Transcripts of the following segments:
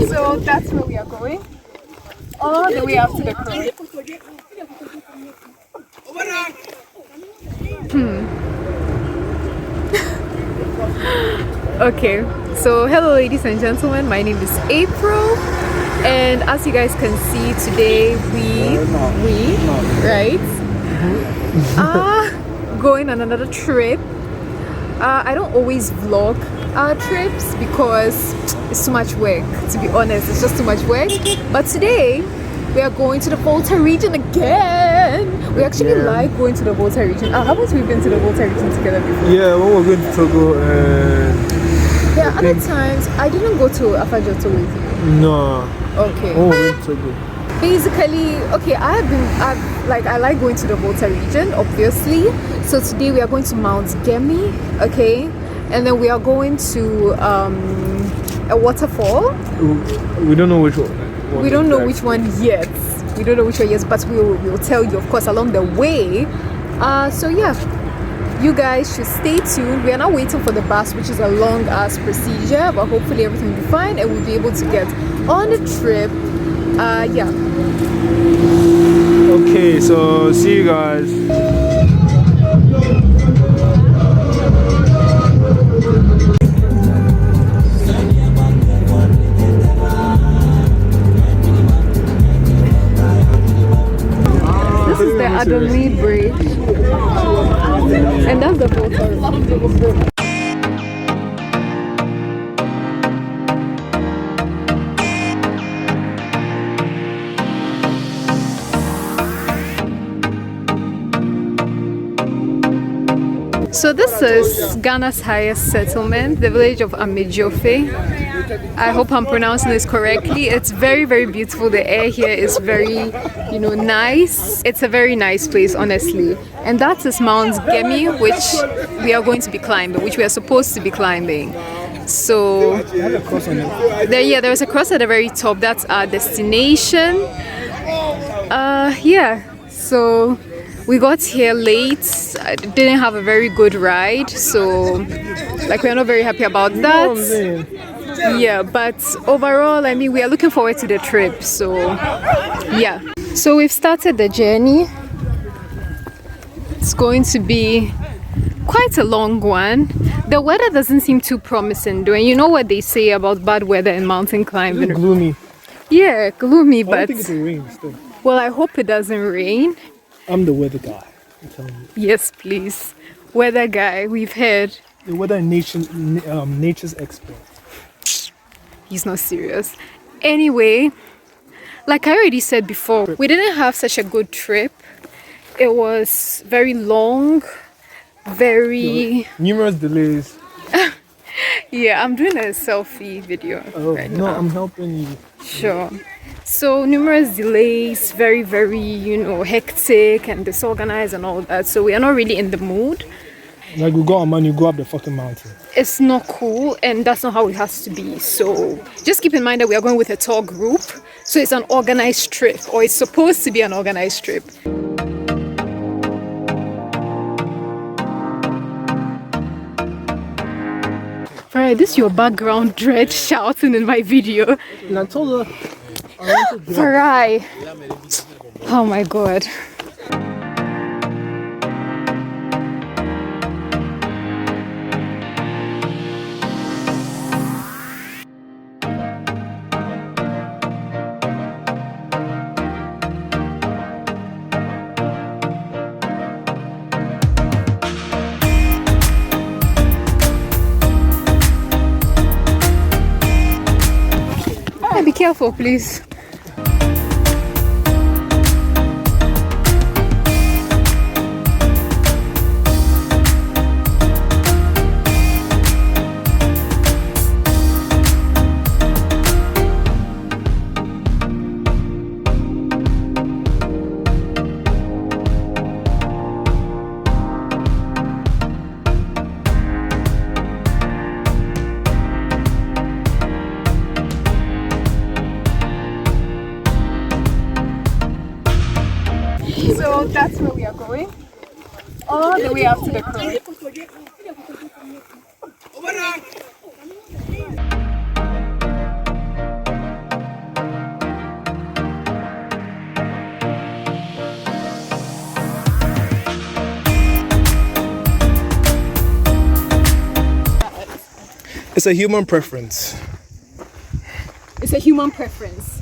So that's where we are going. All the way up to the cross. Okay, so hello ladies and gentlemen, my name is April, and as you guys can see today we are going on another trip. I don't always vlog our trips because it's too much work, to be honest. It's just too much work. But today we are going to the Volta region again. We actually like going to the Volta region. Haven't we been to the Volta region together before? Yeah, when we're going to Togo. There are other times I didn't go to Afajoto with you. No. Okay. When we're going to Togo. Basically, okay, I like going to the Volta region, obviously. So today we are going to Mount Gemi, okay, and then we are going to a waterfall. We don't know which one. We don't know which one yet. We don't know which one yet, but we will tell you, of course, along the way. So yeah, you guys should stay tuned. We are now waiting for the bus, which is a long ass procedure, but hopefully everything will be fine and we'll be able to get on the trip. Yeah. Okay, so see you guys. This is the Adomi Bridge, and that's the Volta. So this is Ghana's highest settlement, the village of Amedzofe. I hope I'm pronouncing this correctly. It's very, very beautiful. The air here is very, nice. It's a very nice place, honestly. And that is Mount Gemi, which we are going to be climbing, which we are supposed to be climbing. So there's a cross at the very top. That's our destination. Yeah. So we got here late. I didn't have a very good ride, so we're not very happy about that. Yeah, but overall, I mean, we are looking forward to the trip. So yeah. So we've started the journey. It's going to be quite a long one. The weather doesn't seem too promising, though. And you know what they say about bad weather and mountain climbing? It's gloomy. Yeah, gloomy, but I don't think it will rain still. Well, I hope it doesn't rain. I'm the weather guy. I'm telling you. Yes, please. Weather guy, we've heard. The weather and nature's expert. He's not serious. Anyway, like I already said before, we didn't have such a good trip. It was very long, very... Numerous delays. Yeah, I'm doing a selfie video right now. No, I'm helping you. Sure. So numerous delays, very, very, hectic and disorganized and all that. So we are not really in the mood. Like we go on man, you go up the fucking mountain. It's not cool, and that's not how it has to be. So just keep in mind that we are going with a tour group. So it's an organized trip, or it's supposed to be an organized trip. Alright, this is your background dread shouting in my video. And I told her Farai. Oh my god. Be careful, please. So that's where we are going. All the way up to the cross. a human preference. It's a human preference.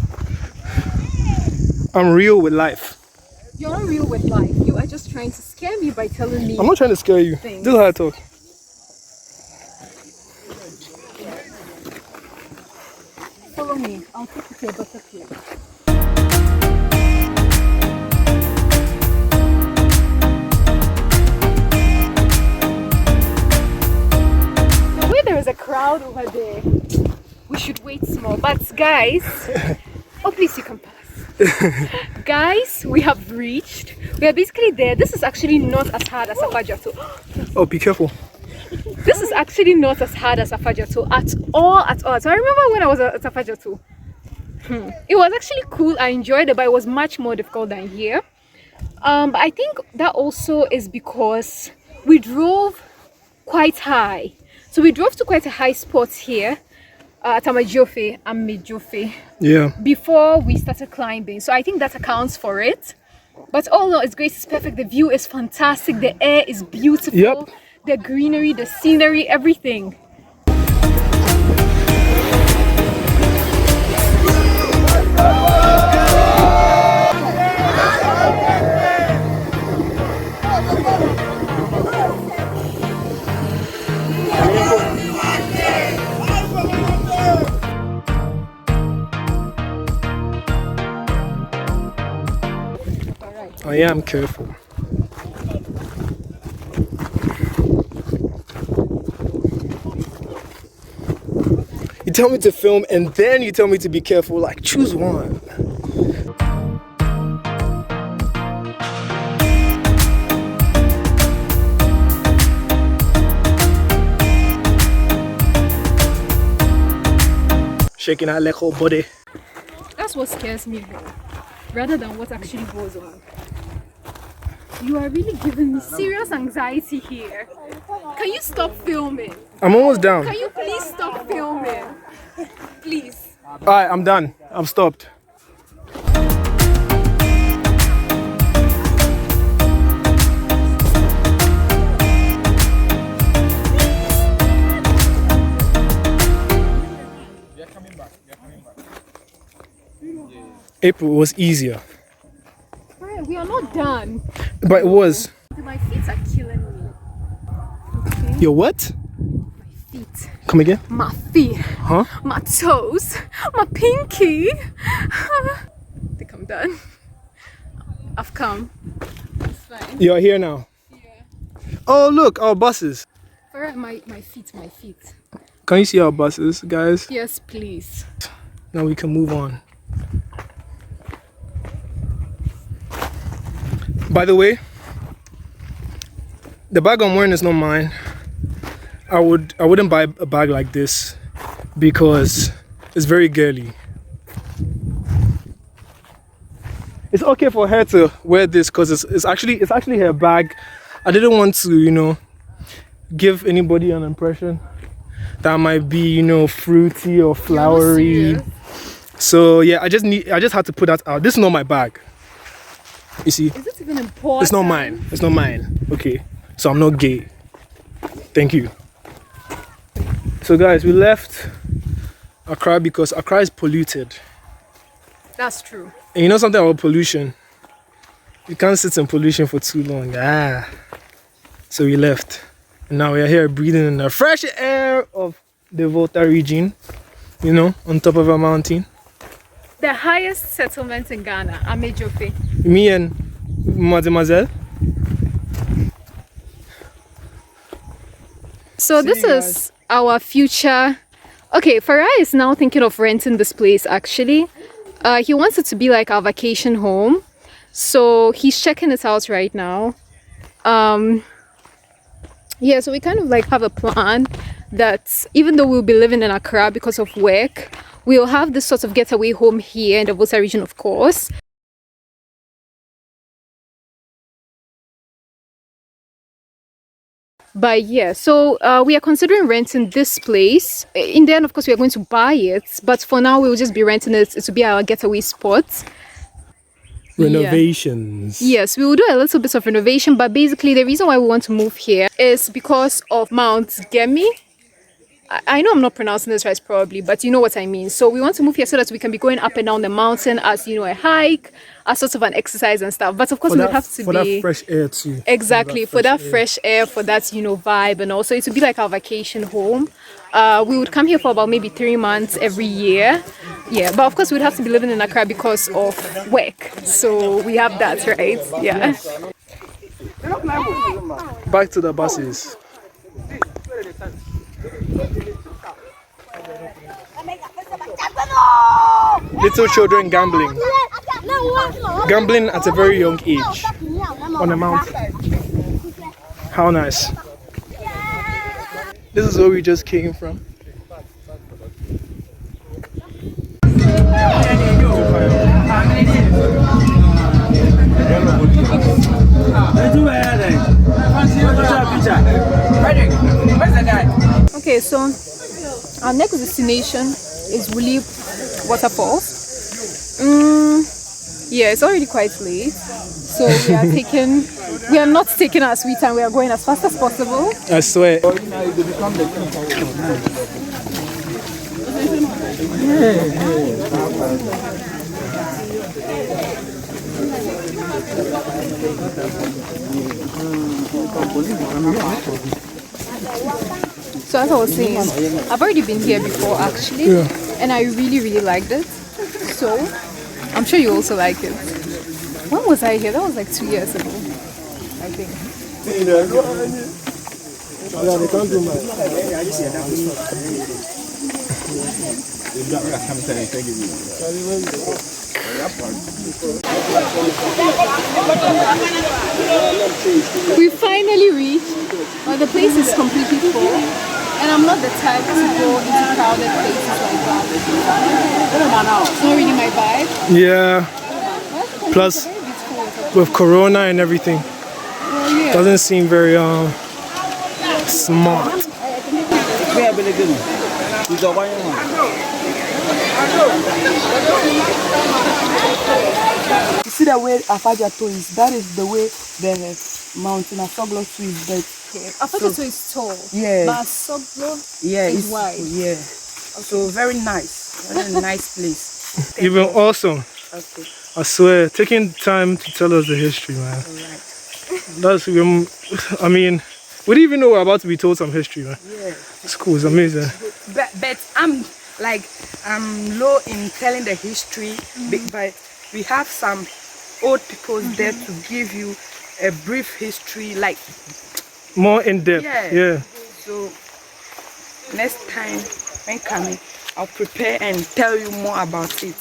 I'm real with life. You're not real with life. You are just trying to scare me by telling me. I'm not trying to scare you. Things. This is how I talk. Follow me. I'll take you to a better place. The way there is a crowd over there, we should wait small. But guys, oh please, you can pass. Guys, we have reached. We are basically there. This is actually not as hard as Afajato. Oh, be careful. This is actually not as hard as Afajato at all. So I remember when I was at Afajato. It was actually cool. I enjoyed it, but it was much more difficult than here. But I think that also is because we drove quite high. So we drove to quite a high spot here at Amedzofe. Yeah. Before we started climbing. So I think that accounts for it. But all in all, it's great. It's perfect. The view is fantastic. The air is beautiful. Yep. The greenery, the scenery, everything. I am careful. You tell me to film and then you tell me to be careful. Like, choose one. Shaking that leg whole body. That's what scares me more, rather than what actually goes on. You are really giving me serious anxiety here. Can you stop filming? I'm almost down. Can you please stop filming? Please. Alright, I'm done. I'm stopped. April was easier. Alright, we are not done. But it was. My feet are killing me. Okay? Your what? Feet. Come again? My feet. Huh? My toes. My pinky. I think I'm done. I've come. It's fine. You're here now. Yeah. Oh look, our buses. Alright, my feet. Can you see our buses, guys? Yes, please. Now we can move on. By the way, the bag I'm wearing is not mine. I wouldn't buy a bag like this because it's very girly. It's okay for her to wear this because it's actually her bag. I didn't want to, you know, give anybody an impression that might be, you know, fruity or flowery. So yeah, I just had to put that out. This is not my bag. You see? Is it even important? It's not mine. It's not mine. Okay. So I'm not gay. Thank you. So guys, we left Accra because Accra is polluted. That's true. And you know something about pollution? You can't sit in pollution for too long. So we left. And now we are here breathing in the fresh air of the Volta region. You know, on top of a mountain. The highest settlement in Ghana, Amedzofe. Me and Mademoiselle. So See this you is our future. Okay, Farai is now thinking of renting this place actually. He wants it to be like our vacation home. So he's checking it out right now. Yeah, so we kind of like have a plan that even though we'll be living in Accra because of work, we'll have this sort of getaway home here in the Volta region, of course. But yeah, so we are considering renting this place. In the end, of course, we are going to buy it. But for now, we'll just be renting it to be our getaway spot. Renovations. Yeah. Yes, we will do a little bit of renovation. But basically, the reason why we want to move here is because of Mount Gemi I know I'm not pronouncing this right probably, but you know what I mean. So we want to move here so that we can be going up and down the mountain as, you know, a hike, as sort of an exercise and stuff. But of course, we would have to for be that fresh air too. exactly for that fresh air, for that, you know, vibe, and also it would be like our vacation home. We would come here for about maybe 3 months every year. Yeah, but of course we'd have to be living in Accra because of work. So we have that, right? Yeah. Back to the buses. Little children gambling. Gambling at a very young age on a mountain. How nice. This is where we just came from. Okay, so our next destination is Wli waterfalls. Yeah, it's already quite late, so we are not taking our sweet time. We are going as fast as possible. I swear. So as I was saying, I've already been here before actually, and I really liked it. So I'm sure you also like it. When was I here? That was like 2 years ago, I think. We finally reached, but the place is completely full, and I'm not the type to go into crowded places like that. It's not really my vibe. Yeah. Plus, with Corona and everything, doesn't seem very smart. You see the way Afajato is? That is the way the mountain Asoglo is built. Afajato is tall, Yeah. but Asoglo is wide. Yeah. So very nice. Very nice place. You've been awesome. Okay. I swear, taking time to tell us the history, man. Alright. That's I mean, we didn't even know we're about to be told some history, man. Yeah. It's cool, it's amazing. But I'm low in telling the history, but we have some old people there to give you a brief history, like More in depth. Yeah. So next time when coming, I'll prepare and tell you more about it.